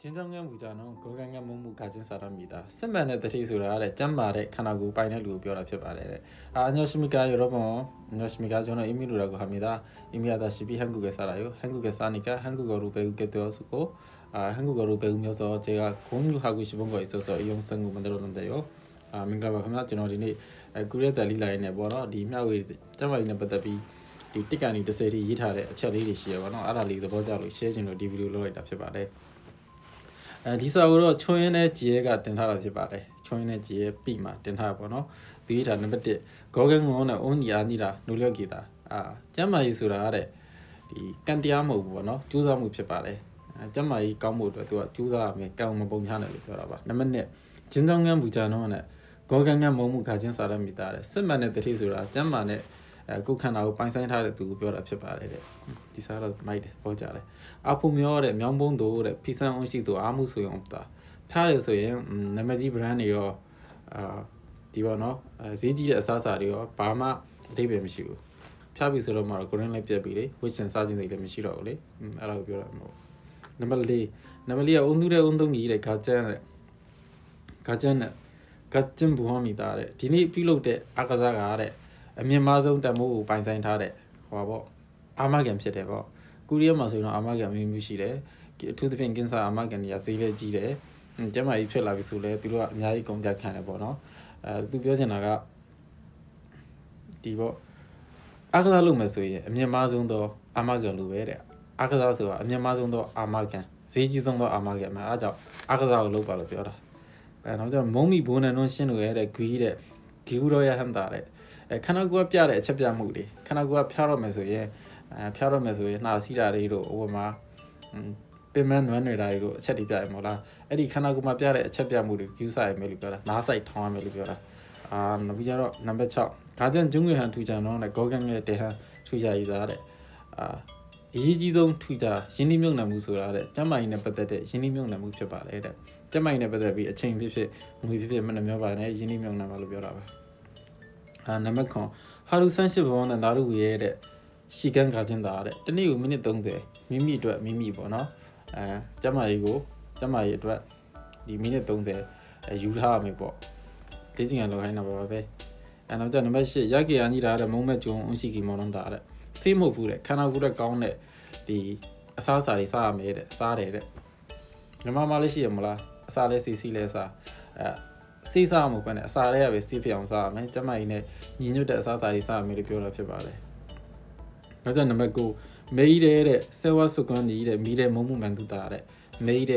진정한 부자는 건강한 몸을 가진 사람입니다. 쓴만의 뜻이 소라래 짠말에ခန္ဓာကိုယ်ပိုင်တဲ့လူကိုပြောတာဖြစ်ပါတယ်တဲ့။안녕하십니까 여러분 안녕하십니까 저는 이민우라고 합니다. 이민하다시피 한국에 살아요. 한국에 사니까 한국어로 배우게 되었고 한국어로 배우면서 제가 공유하고 싶은 거 있어서 이 영상을 만들었는데요.မင်္ဂလာပါခင်ဗျာကျွန်တော်ဒီနေ့ကူရဲတယ်လီလိုင်းနဲ့ပေါ့နော်ဒီမြောက်ဝေးကျမကြီးနဲ့ပတ်သက်ပြီးဒီတစ်ကန်ဒီ30ထိရေးထားတဲ့အချက်လေးတွေရှိရပါတော့အဲ့ဒါလေးသဘောကျလို့ share ချင်လို့ဒီဗီဒီယိုလုပ်လိုက်တာဖြစ်ပါတယ်ဒီစာကိုတော့ချွန်းရင်းနဲ့ကြည်ရဲကတင်ထားတာဖြစ်ပါတယ်ချွန်းရင်းနဲ့ကြည်ရဲပြီးမှတင်ထားပါပေါ့နော်ဒီထားနံပါတ်1ဂေါကငုံနဲ့အုံးညီအားညီတာနုလျော့ကြည်တာကျမကြီးဆိုတာတဲ့ဒီကန်တရားမဟုတ်ဘူးပေါ့နော်ကျိုးစားမှုဖြစ်ပါတယ်ကျမကြီးကောင်းဖို့အတွက်သူကကျိုးစားရမယ်ကံမပုံချနဲ့လို့ပြောတာပါနံပါတ်2진정한 부자는 건강한 몸을 가진 사람이다တဲ့စစ်မှန်တဲ့တတိဆိုတာကျမ်းမာတဲ့ကိုယ်ခန္ဓာကိုပိုင်ဆိုင်ထားတဲ့သူကိုပြောတာဖြစ်ပါတယ်တဲ့ဒီစားတော့မိုက်တယ်ပေါ့ကြတယ်အဖို့မျောတဲ့မြောင်းပုံးတို့တဲ့ဖိဆန်အောင်ရှိသူအားမှုဆိုရင်တာဖျားတယ်ဆိုရင်နာမည်ကြီး brand တွေရောဒီပေါ့နော်ဈေးကြီးတဲ့အစားအစာတွေရောဘာမှအတိတ်ပဲမရှိဘူးဖျားပြီဆိုတော့မှတော့ green လေးပြတ်ပြီလေဝစ်ချင်စားခြင်းတွေလည်းမရှိတော့ဘူးလေအဲ့ဒါကိုပြောတာမဟုတ်နံပါတ်4ကအုံသူတဲ့အုံသုံးကြီးတဲ့ခါကျန်းတဲ့ခါကျန်းတဲ့ကကျင်းဘူဟမီတာတဲ့ဒီနေ့ပြုလုပ်တဲ့အကစားကတဲ့အမြင့်မားဆုံးတမိုးကိုပိုင်ဆိုင်ထားတဲ့ဟောပေါ့အာမကန်ဖြစ်တယ်ပေါ့ကူရီးယားမှာဆိုရင်တော့အာမကန်မျိုးမျိုးရှိတယ်အထူးသဖြင့်ကင်းစာအာမကန်တွေကဈေးလေးကြီးတယ်ကျမကြီးဖြစ်လာပြီဆိုလဲသူတို့ကအများကြီးကုန်ကြခံတယ်ပေါ့နော်သူပြောချင်တာကဒီပေါ့အကစားလုပ်မယ်ဆိုရင်အမြင့်မားဆုံးသောအာမကန်လိုပဲတဲ့အကစားဆိုတာအမြင့်မားဆုံးသောအာမကန်ဈေးကြီးဆုံးသောအာမကန်မှာအားကြောင့်အကစားကိုလုပ်ပါလို့ပြောတာနောက်ကျတော့မုံမီဘိုးနဲ့နှွန်းရှင်းလို့ရတဲ့ဂီးဦးရောရဟမ်တာတဲ့ခန္ဓာကိုယ်ကပြတဲ့အချက်ပြမှုတွေခန္ဓာကိုယ်ကဖျားတော့မယ်ဆိုရင်နှာစီးတာတွေတို့ဟိုမှာပင်မနွမ်းနေတာတွေတို့အချက်တွေပြရမို့လားအဲ့ဒီခန္ဓာကိုယ်မှာပြတဲ့အချက်ပြမှုတွေယူဆိုင်မယ်လို့ပြောတာနားဆိုင်ထောင်းရမယ်လို့ပြောတာနောက်ပြီးတော့နံပါတ်6ဂါကျန်ဂျုံငွေဟန်ထူချန်တော့နဲ့ဂေါကန်ရဲ့တေဟန်ထူချာရည်သားတဲ့အရေးကြီးဆုံးထူချာရင်းနှီးမြုပ်နှံမှုဆိုတာတဲ့ကျမ်းမာရေးနဲ့ပတ်သက်တဲ့ရင်းနှီးမြုပ်နှံမှုဖြစ်ပါတယ်တဲ့ကျမ်းမာရေးနဲ့ပတ်သက်ပြီးအချိန်ဖြစ်ငွေဖြစ်မနှမျောပါနဲ့ရင်းနှီးမြုပ်နှံပါလို့ပြောတာပါနံပါတ်9ဟာရူဆန်းရှိဘဝနဲ့နာရူရဲ့တဲ့ရှီကန်ခါချင်းတာတဲ့တနေ့ကိုမိနစ်30မိမိအတွက်မိမိပေါ့နော်ကျမ်းမာရေးအတွက်ဒီမိနစ်30ယူထားရမယ်ပေါ့ဒီကျင်ကလောက်ခိုင်းတာပါပဲနောက်ကျနံပါတ်8ရက်ကေအညီတာတဲ့မုံမဲ့ကျုံအုံးရှိကီမောင်းတာတဲ့ဆေးမဟုတ်ဘူးတဲ့ခန္ဓာကိုယ်ရဲ့ကောင်းတဲ့ဒီအစားအစာတွေစားရမယ်တဲ့စားတယ်တဲ့မြန်မာလေးရှိရမလားအစာလေးစီလေးစားစေးစားမှုပဲနဲ့အစာလေးရပဲစီးဖြစ်အောင်စားရမယ်ကျမကြီးနဲ့ညီညွတ်တဲ့အစားအစာတွေစားရမယ်လို့ပြောတာဖြစ်ပါတယ်နောက်ကျနံပါတ်9မေးတဲ့ဆဲဝါစုကွန်ကြီးတဲ့မီးတဲ့မုံမှုမှန်တူတာတဲ့မေးတဲ့